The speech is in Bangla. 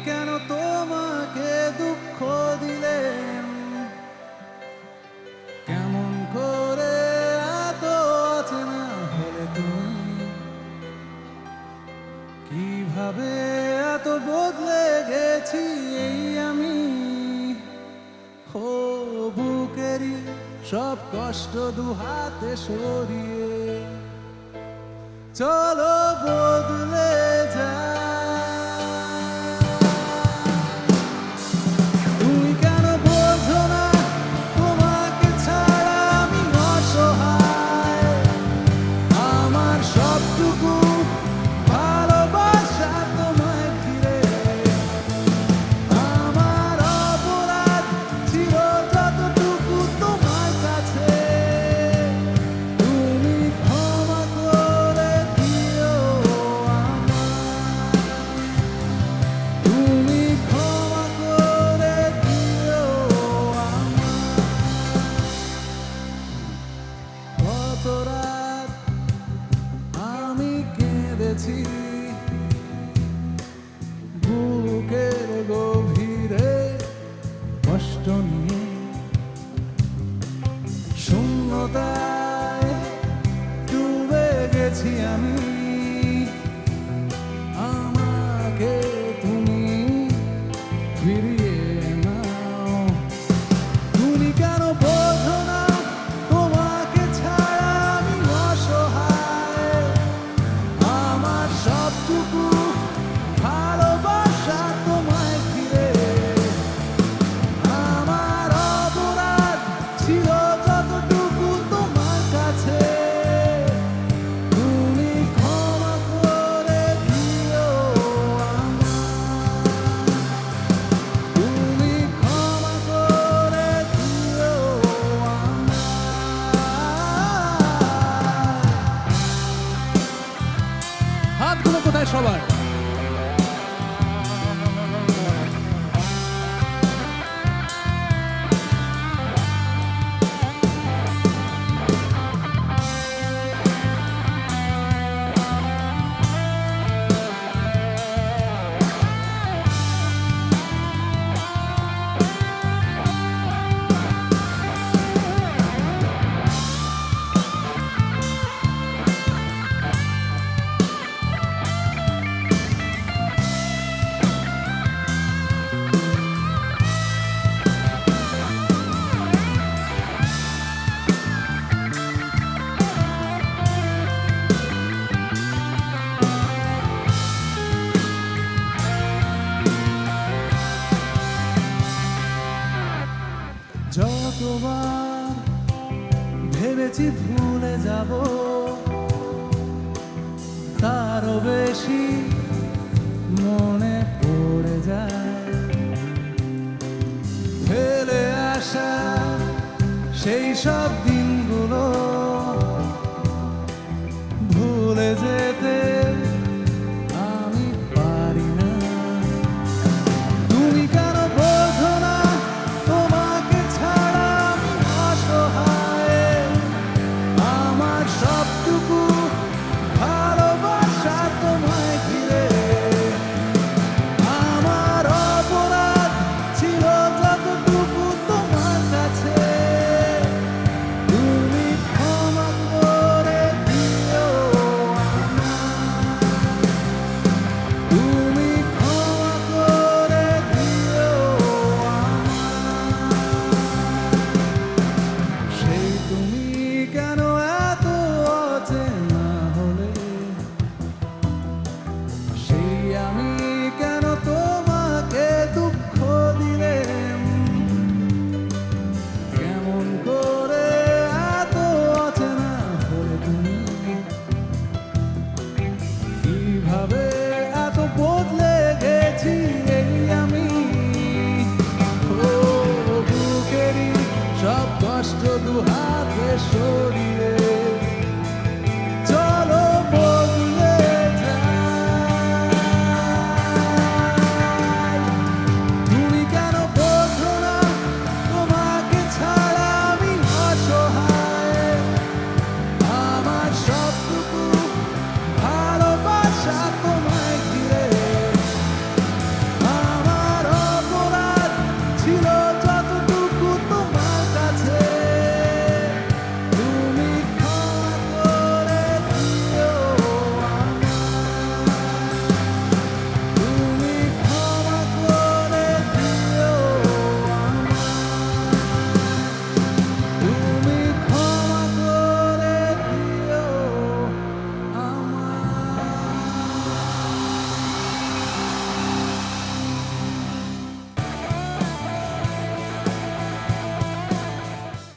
কেন তোমাকে দুঃখ দিলেন? কেমন করে এত অচেনা হলে তুমি? কিভাবে এত বদলে গেছি এই আমি? ও বুকেরই সব কষ্ট দুহাতে সরিয়ে চলো বদলে যা। তুমি কেন বোঝো না তোমাকে ছাড়া আমি অসহায়? আমার সবটুকু ভালোবাসা তোমায় ঘিরে। আমার অপরাধ ছিল যতটুকু তোমার কাছে, তুমি ক্ষমা করে দিও আমায়। তুমি ক্ষমা করে দিও আমায়। কত রাত আমি কেঁদেছি বুকের গভীরে কষ্ট নিয়ে, শূন্যতায় ডুবে গেছি আমি। আমাকে তুমি ফিরিয়ে নাও। তুমি কেন বোঝো না তোমাকে ছাড়া আমি অসহায়? আমার সবটুকু ভালোবাসা তোমায় ঘিরে। আমার অপরাধ ছিল যতটুকু তোমার কাছে, তুমি ক্ষমা করে দিও আমায়। তুমি ক্ষমা করে দিও আমায়। হাতগুলো কোথায় সবার? যতবার ভেবেছি ভুলে যাব, তারও বেশি মনে পড়ে যায় ফেলে আসা সেই সব দিনগুলো। ভুলে যেতে আমি পারি না। তুমি কেন বোঝো না তোমাকে ছাড়া আমি অসহায়? আমার সবটুকু ভালোবাসা তোমায় ঘিরে। আমার অপরাধ ছিল যতটুকু তোমার কাছে, তুমি ক্ষমা করে দিও আমায়। তুমি ক্ষমা করে দিও আমায়। সেই তুমি কেন এত অচেনা হলে? সেই আমি কেন তোমাকে দুঃখ দিলেম? কেমন করে এত অচেনা হলে তুমি? কিভাবে এত বদলে গেছি এই আমি? ও বুকেরই সব কষ্ট দুহাতে সরিয়ে